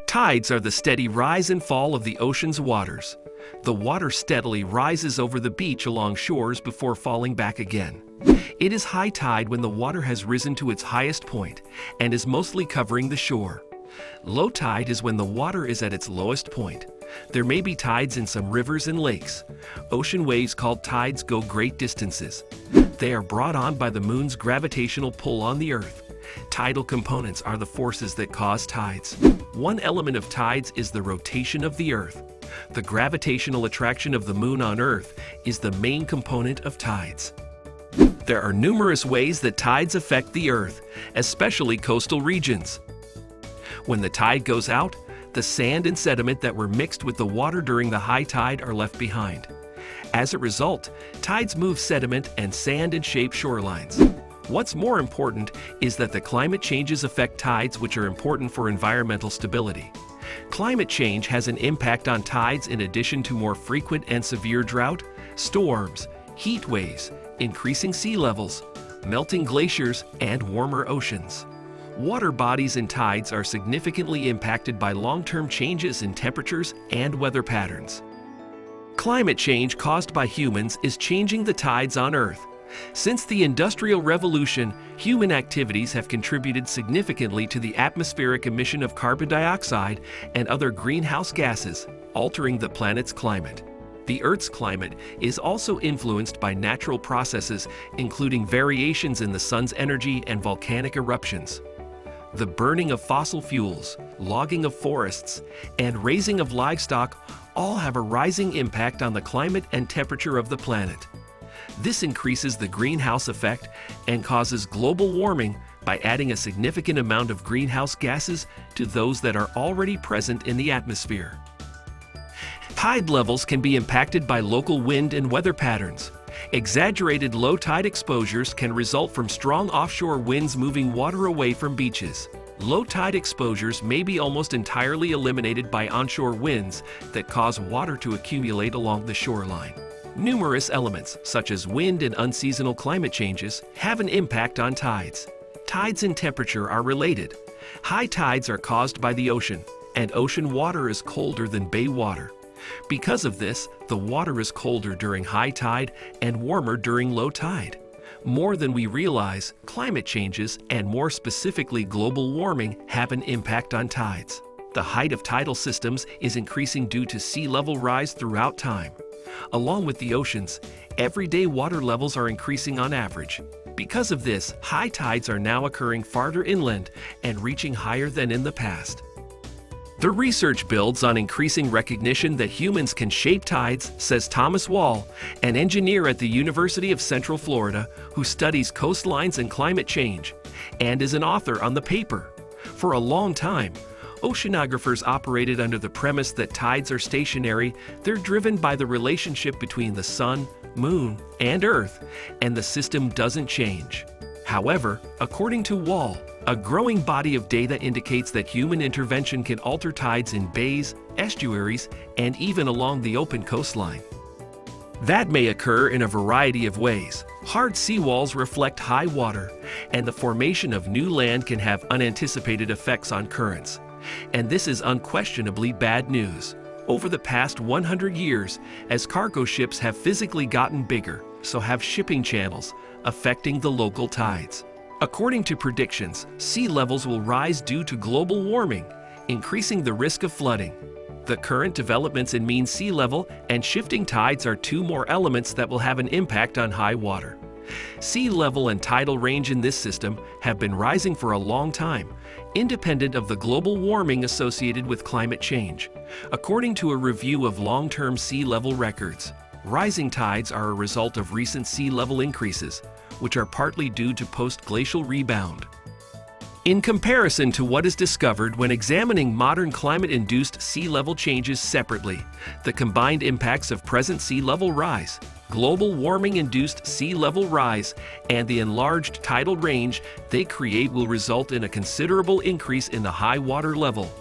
Tides are the steady rise and fall of the ocean's waters. The water steadily rises over the beach along shores before falling back again. It is high tide when the water has risen to its highest point and is mostly covering the shore. Low tide is when the water is at its lowest point. There may be tides in some rivers and lakes. Ocean waves called tides go great distances. They are brought on by the moon's gravitational pull on the Earth. Tidal components are the forces that cause tides. One element of tides is the rotation of the Earth. The gravitational attraction of the moon on Earth is the main component of tides. There are numerous ways that tides affect the Earth, especially coastal regions. When the tide goes out, the sand and sediment that were mixed with the water during the high tide are left behind. As a result, tides move sediment and sand and shape shorelines. What's more important is that the climate changes affect tides, which are important for environmental stability. Climate change has an impact on tides in addition to more frequent and severe drought, storms, heat waves, increasing sea levels, melting glaciers, and warmer oceans. Water bodies and tides are significantly impacted by long-term changes in temperatures and weather patterns. Climate change caused by humans is changing the tides on Earth. Since the Industrial Revolution, human activities have contributed significantly to the atmospheric emission of carbon dioxide and other greenhouse gases, altering the planet's climate. The Earth's climate is also influenced by natural processes, including variations in the sun's energy and volcanic eruptions. The burning of fossil fuels, logging of forests, and raising of livestock all have a rising impact on the climate and temperature of the planet. This increases the greenhouse effect and causes global warming by adding a significant amount of greenhouse gases to those that are already present in the atmosphere. Tide levels can be impacted by local wind and weather patterns. Exaggerated low tide exposures can result from strong offshore winds moving water away from beaches. Low tide exposures may be almost entirely eliminated by onshore winds that cause water to accumulate along the shoreline. Numerous elements, such as wind and unseasonal climate changes, have an impact on tides. Tides and temperature are related. High tides are caused by the ocean, and ocean water is colder than bay water. Because of this, the water is colder during high tide and warmer during low tide. More than we realize, climate changes, and more specifically global warming, have an impact on tides. The height of tidal systems is increasing due to sea level rise throughout time. Along with the oceans, everyday water levels are increasing on average. Because of this, high tides are now occurring farther inland and reaching higher than in the past. The research builds on increasing recognition that humans can shape tides, says Thomas Wall, an engineer at the University of Central Florida who studies coastlines and climate change, and is an author on the paper. For a long time, oceanographers operated under the premise that tides are stationary. They're driven by the relationship between the sun, moon, and Earth, and the system doesn't change. However, according to Wall, a growing body of data indicates that human intervention can alter tides in bays, estuaries, and even along the open coastline. That may occur in a variety of ways. Hard seawalls reflect high water, and the formation of new land can have unanticipated effects on currents. And this is unquestionably bad news. Over the past 100 years, as cargo ships have physically gotten bigger, so have shipping channels, affecting the local tides. According to predictions, sea levels will rise due to global warming, increasing the risk of flooding. The current developments in mean sea level and shifting tides are two more elements that will have an impact on high water. Sea level and tidal range in this system have been rising for a long time, independent of the global warming associated with climate change. According to a review of long-term sea level records, rising tides are a result of recent sea level increases, which are partly due to post-glacial rebound. In comparison to what is discovered when examining modern climate-induced sea level changes separately, the combined impacts of present sea level rise, global warming-induced sea level rise, and the enlarged tidal range they create will result in a considerable increase in the high water level.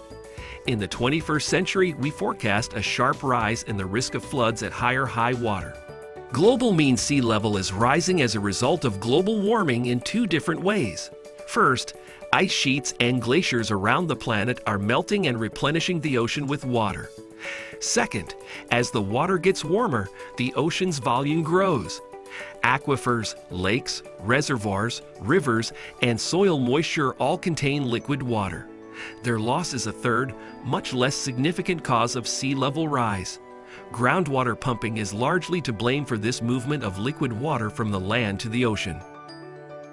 In the 21st century, we forecast a sharp rise in the risk of floods at higher high water. Global mean sea level is rising as a result of global warming in two different ways. First, ice sheets and glaciers around the planet are melting and replenishing the ocean with water. Second, as the water gets warmer, the ocean's volume grows. Aquifers, lakes, reservoirs, rivers, and soil moisture all contain liquid water. Their loss is a third, much less significant cause of sea level rise. Groundwater pumping is largely to blame for this movement of liquid water from the land to the ocean.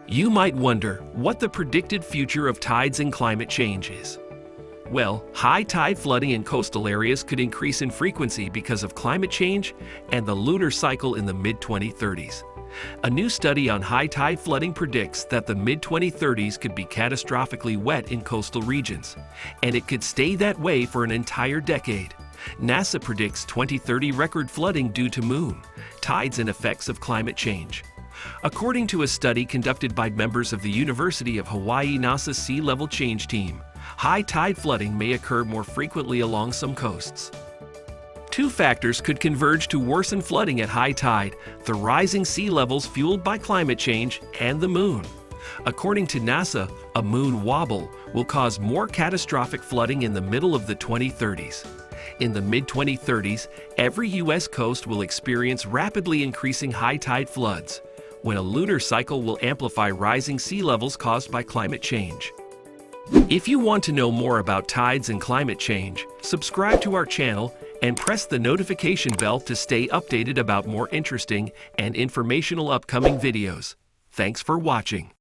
You might wonder what the predicted future of tides and climate change is. Well, high tide flooding in coastal areas could increase in frequency because of climate change and the lunar cycle in the mid-2030s. A new study on high tide flooding predicts that the mid-2030s could be catastrophically wet in coastal regions, and it could stay that way for an entire decade. NASA predicts 2030 record flooding due to moon, tides, and effects of climate change. According to a study conducted by members of the University of Hawaii NASA Sea Level Change Team, high tide flooding may occur more frequently along some coasts. Two factors could converge to worsen flooding at high tide: the rising sea levels fueled by climate change and the moon. According to NASA, a moon wobble will cause more catastrophic flooding in the middle of the 2030s. In the mid-2030s, every U.S. coast will experience rapidly increasing high tide floods, when a lunar cycle will amplify rising sea levels caused by climate change. If you want to know more about tides and climate change, subscribe to our channel and press the notification bell to stay updated about more interesting and informational upcoming videos. Thanks for watching.